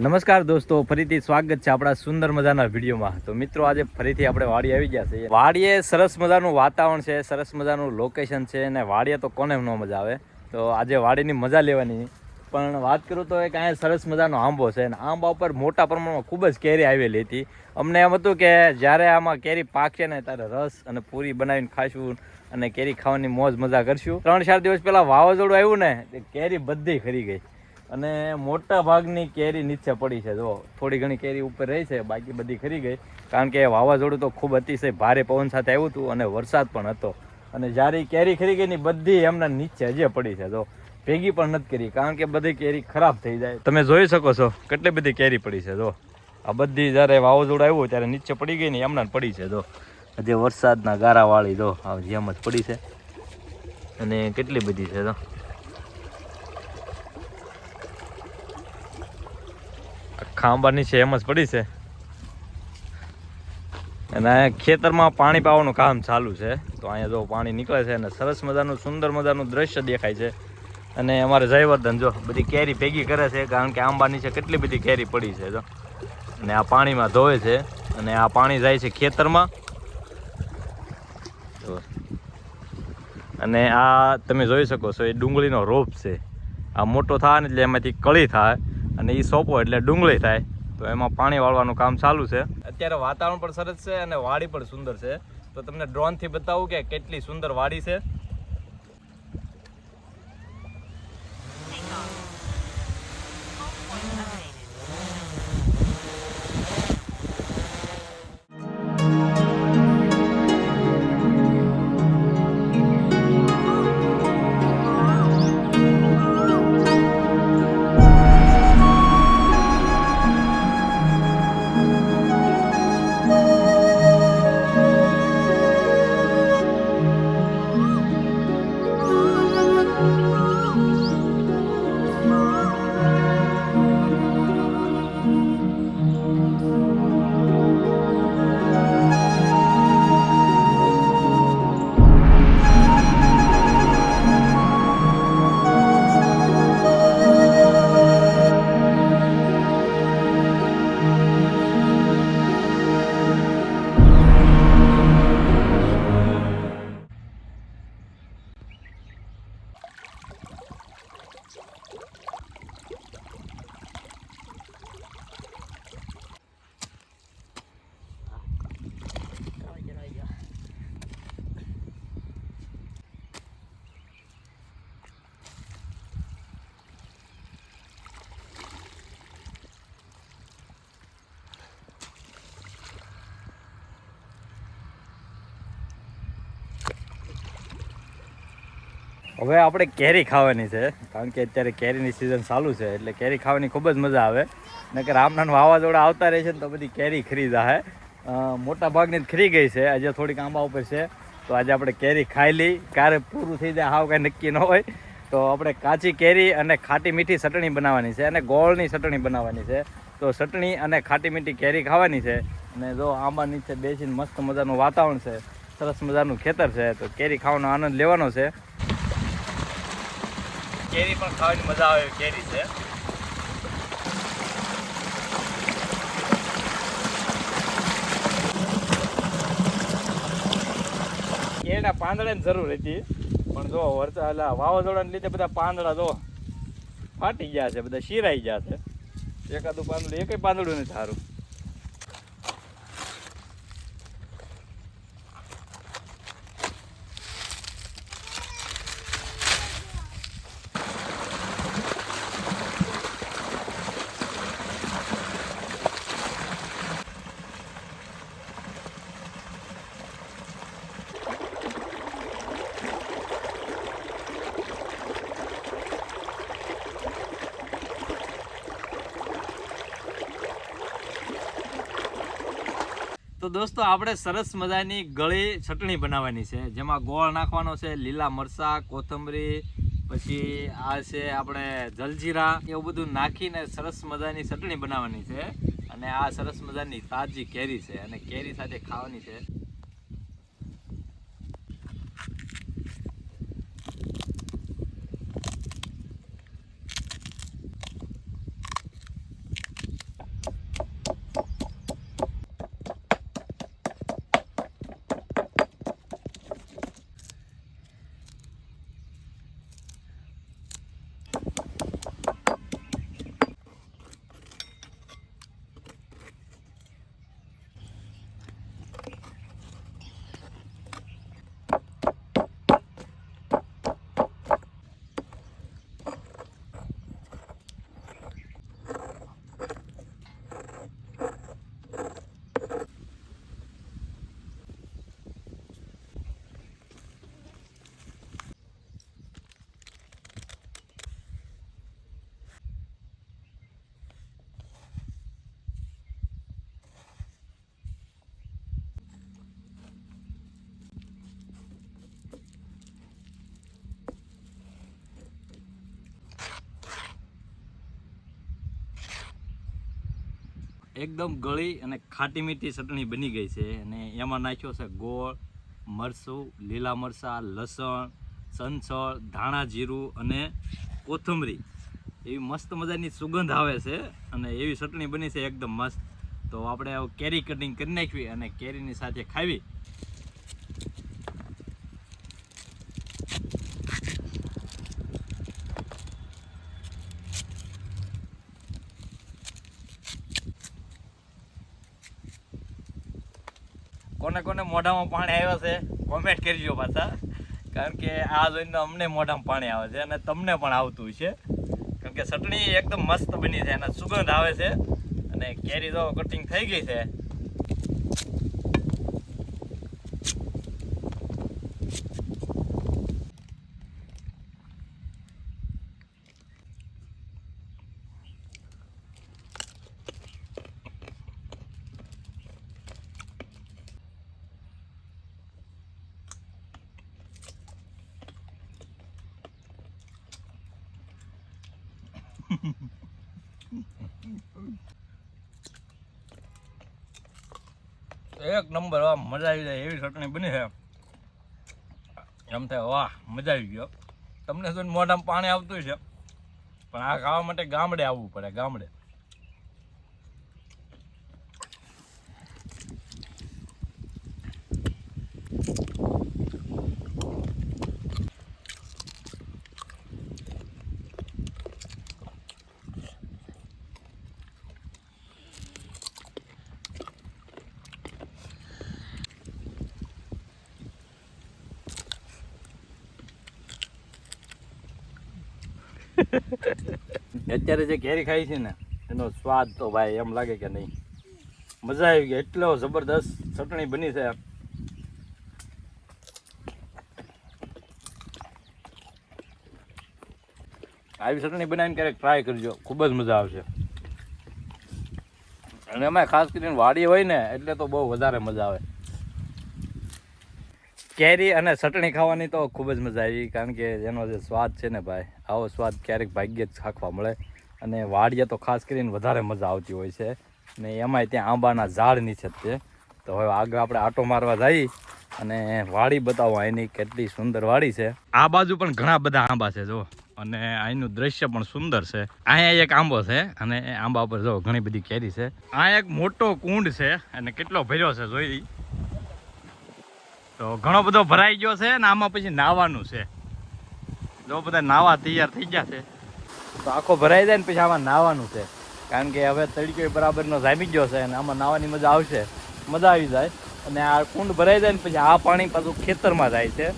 નમસ્કાર દોસ્તો, ફરીથી સ્વાગત છે આપણા સુંદર મજાના વિડીયોમાં. તો મિત્રો, આજે ફરીથી આપણે વાડી આવી ગયા છે. વાડીએ સરસ મજાનું વાતાવરણ છે, સરસ મજાનું લોકેશન છે, અને વાડીએ તો કોને ન મજા આવે. તો આજે વાડીની મજા લેવાની. પણ વાત કરું તો એક અહીંયા સરસ મજાનો આંબો છે, અને આંબા ઉપર મોટા પ્રમાણમાં ખૂબ જ કેરી આવેલી હતી. અમને એમ હતું કે જ્યારે આમાં કેરી પાકશે ને ત્યારે રસ અને પૂરી બનાવીને ખાઈશું અને કેરી ખાવાની મોજ મજા કરશું. 3-4 દિવસ પહેલાં વાવાઝોડું આવ્યું ને, કેરી બધી ખરી ગઈ અને મોટા ભાગની કેરી નીચે પડી છે. જો થોડી ઘણી કેરી ઉપર રહી છે, બાકી બધી ખરી ગઈ. કારણ કે વાવાઝોડું તો ખૂબ અતિશય ભારે પવન સાથે આવ્યું હતું અને વરસાદ પણ હતો. અને જ્યારે કેરી ખરી ગઈ ની બધી એમના નીચે હજી પડી છે. જો ભેગી પણ નથી કરી, કારણ કે બધી કેરી ખરાબ થઈ જાય. તમે જોઈ શકો છો કેટલી બધી કેરી પડી છે. જો આ બધી જ્યારે વાવાઝોડું આવ્યું ત્યારે નીચે પડી ગઈ ને એમના પડી છે. જો હજી વરસાદના ગારાવાળી જો આ જેમ જ પડી છે અને કેટલી બધી છે. તો ખાંબાની છે એમ જ પડી છે. અને ખેતરમાં પાણી પાવાનું કામ ચાલુ છે. તો અહીંયા જો પાણી નીકળે છે અને સરસ મજાનું સુંદર મજાનું દ્રશ્ય દેખાય છે. અને અમારે જયવર્ધન જો બધી કેરી ભેગી કરે છે, કારણ કે આંબા નીચે કેટલી બધી કેરી પડી છે. જો અને આ પાણીમાં ધોવે છે અને આ પાણી જાય છે ખેતરમાં. અને આ તમે જોઈ શકો છો, એ ડુંગળીનો રોપ છે. આ મોટો થાય ને એટલે એમાંથી કળી થાય અને એ સોંપો એટલે ડુંગળી થાય. તો એમાં પાણી વાળવાનું કામ ચાલુ છે. અત્યારે વાતાવરણ પણ સરસ છે અને વાડી પણ સુંદર છે. તો તમને ડ્રોનથી બતાવું કે કેટલી સુંદર વાડી છે. હવે આપણે કેરી ખાવાની છે, કારણ કે અત્યારે કેરીની સિઝન ચાલુ છે એટલે કેરી ખાવાની ખૂબ જ મજા આવે. નકર રામના વાવાઝોડા આવતા રહે છે ને તો બધી કેરી ખરી જાય. મોટા ભાગની ખરી ગઈ છે, આજે થોડીક આંબા ઉપર છે. તો આજે આપણે કેરી ખાઈ લઈ, ક્યારે પૂરું થઈ જાય હાવ કાંઈ નક્કી ન હોય. તો આપણે કાચી કેરી અને ખાટી મીઠી ચટણી બનાવવાની છે અને ગોળની ચટણી બનાવવાની છે. તો ચટણી અને ખાટી મીઠી કેરી ખાવાની છે. અને જો આંબા નીચે બેસીને મસ્ત મજાનું વાતાવરણ છે, સરસ મજાનું ખેતર છે. તો કેરી ખાવાનો આનંદ લેવાનો છે. કેરી પણ ખાવાની મજા આવે એવી કેરી છે. કેરીના પાંદડાની જરૂર હતી, પણ જો વાવાઝોડાને લીધે બધા પાંદડા જો ફાટી ગયા છે, બધા શીરાઈ ગયા છે. એકાદું પાંદડું, એકય પાંદડું નથી સારું. તો દોસ્તો, આપણે સરસ મજાની ગળી ચટણી બનાવવાની છે, જેમાં ગોળ નાખવાનો છે, લીલા મરચાં, કોથમરી, પછી આ છે આપણે જલજીરા, એવું બધું નાખીને સરસ મજાની ચટણી બનાવવાની છે. અને આ સરસ મજાની તાજી કેરી છે અને કેરી સાથે ખાવાની છે. એકદમ ગળી અને ખાટી મીઠી ચટણી બની ગઈ છે અને એમાં નાખ્યો છે ગોળ, મરચું, લીલા મરચાં, લસણ, સંચળ, ધાણા જીરું અને કોથમરી. એવી મસ્ત મજાની સુગંધ આવે છે અને એવી ચટણી બની છે એકદમ મસ્ત. તો આપણે કેરી કટિંગ કરી નાખવી અને કેરીની સાથે ખાવી. કોને કોને મોઢામાં પાણી આવ્યા છે કોમેન્ટ કરજો પાછા, કારણ કે આ જોઈને અમને મોઢામાં પાણી આવે છે અને તમને પણ આવતું છે, કારણ કે ચટણી એકદમ મસ્ત બની છે અને સુગંધ આવે છે અને કેરી તો કટિંગ થઈ ગઈ છે. એક નંબર, વાહ મજા આવી જાય એવી ચટણી બની છે. એમ થાય વાહ મજા આવી ગયો. તમને શું મોઢામાં પાણી આવતું છે, પણ આ ખાવા માટે ગામડે આવવું પડે, ગામડે. અત્યારે જે કેરી ખાઈ છે ને એનો સ્વાદ તો ભાઈ એમ લાગે કે નહીં, મજા આવી ગઈ. એટલો જબરદસ્ત ચટણી બની છે. આવી ચટણી બનાવીને ક્યારેક ટ્રાય કરજો, ખૂબ જ મજા આવશે. અને એમાં ખાસ કરીને વાડી હોય ને એટલે તો બહુ વધારે મજા આવે. કેરી અને ચટણી ખાવાની તો ખૂબ જ મજા આવી, કારણ કે એનો જે સ્વાદ છે ને ભાઈ, આવો સ્વાદ ક્યારેક ભાગ્યે જ ચાખવા મળે. અને વાડીએ તો ખાસ કરીને વધારે મજા આવતી હોય છે ને એમાંય ત્યાં આંબાના ઝાડ નીચે જ છે. તો હવે આગળ આપણે આટો મારવા જઈ અને વાડી બતાવો એની કેટલી સુંદર વાડી છે. આ બાજુ પણ ઘણા બધા આંબા છે જો, અને અહીંનું દ્રશ્ય પણ સુંદર છે. અહીંયા એક આંબો છે અને આંબા ઉપર જો ઘણી બધી કેરી છે. આ એક મોટો કુંડ છે અને કેટલો ભર્યો છે જોઈ. તો ઘણો બધો ભરાઈ ગયો છે ને આમાં પછી નાવાનું છે. જો બધા નાવા તૈયાર થઈ ગયા છે, તો આખો ભરાઈ જાય ને પછી આમાં નાવાનું છે, કારણ કે હવે તડકો બરાબરનો જામી ગયો છે અને આમાં નાવાની મજા આવશે, મજા આવી જાય. અને આ કુંડ ભરાઈ જાય ને પછી આ પાણી પાછું ખેતરમાં જાય છે.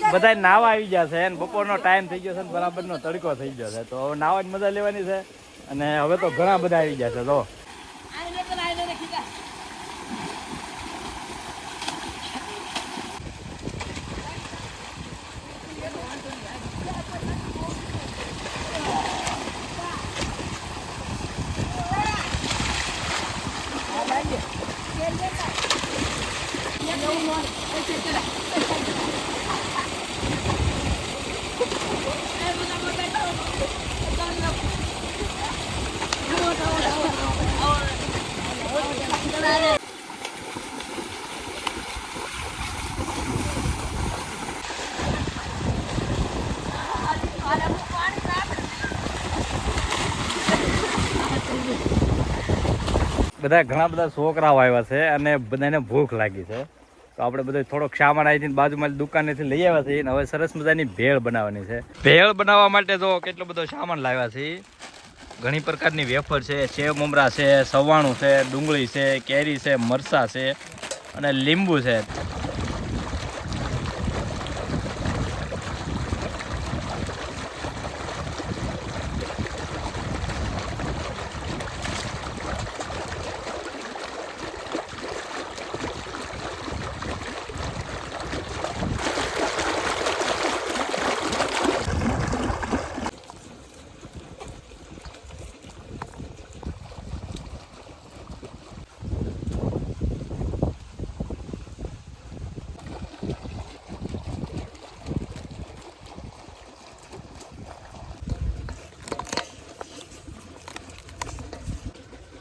બધા નાવા આવી ગયા છે અને બપોરનો ટાઈમ થઈ ગયો છે ને બરાબરનો તડકો થઈ ગયો છે તો હવે નાવા જ મજા લેવાની છે અને હવે તો ઘણા બધા આવી ગયા છે તો બધા ઘણા બધા છોકરાઓ આવ્યા છે અને બધાને ભૂખ લાગી છે તો આપણે બધું થોડોક સામાન આવી બાજુમાં દુકાનેથી લઈ આવ્યા છીએ અને હવે સરસ મજાની ભેળ બનાવવાની છે ભેળ બનાવવા માટે તો કેટલો બધો સામાન લાવ્યા છે ઘણી પ્રકારની વેફર છે સેવ મમરા છે સવાણું છે ડુંગળી છે કેરી છે મરચાં છે અને લીંબુ છે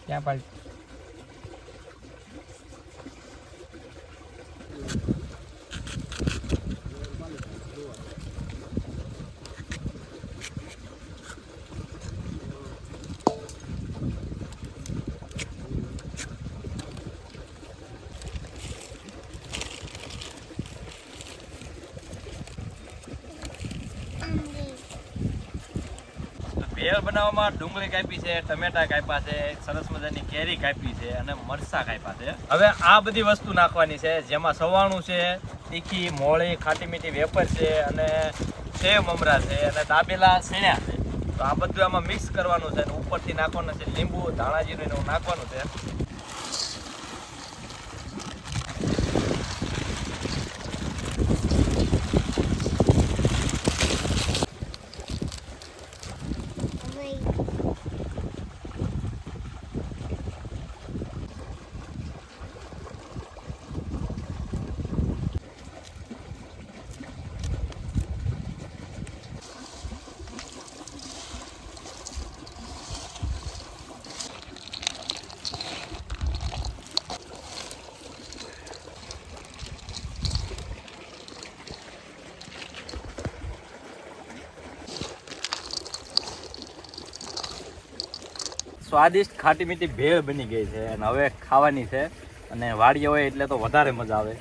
ક્યાં પાડી ભેળ બનાવવામાં ડુંગળી કાપી છે ટમેટા કાપ્યા છે સરસ મજાની કેરી કાપી છે અને મરચાં કાપ્યા છે હવે આ બધી વસ્તુ નાખવાની છે જેમાં સવાણું છે તીખી મોળી ખાટી મીઠી વેફર છે અને સેવ મમરા છે અને દાબેલા સણ્યા છે તો આ બધું આમાં મિક્સ કરવાનું છે અને ઉપરથી નાખવાનું છે લીંબુ ધાણા જીરું એવું નાખવાનું છે સ્વાદિષ્ટ ખાટી મીઠી ભેળ બની ગઈ છે અને હવે ખાવાની છે અને વાડીએ હોય એટલે તો વધારે મજા આવે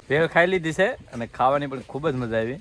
ભેળ ખાઈ લીધી છે અને ખાવાની પણ ખૂબ જ મજા આવી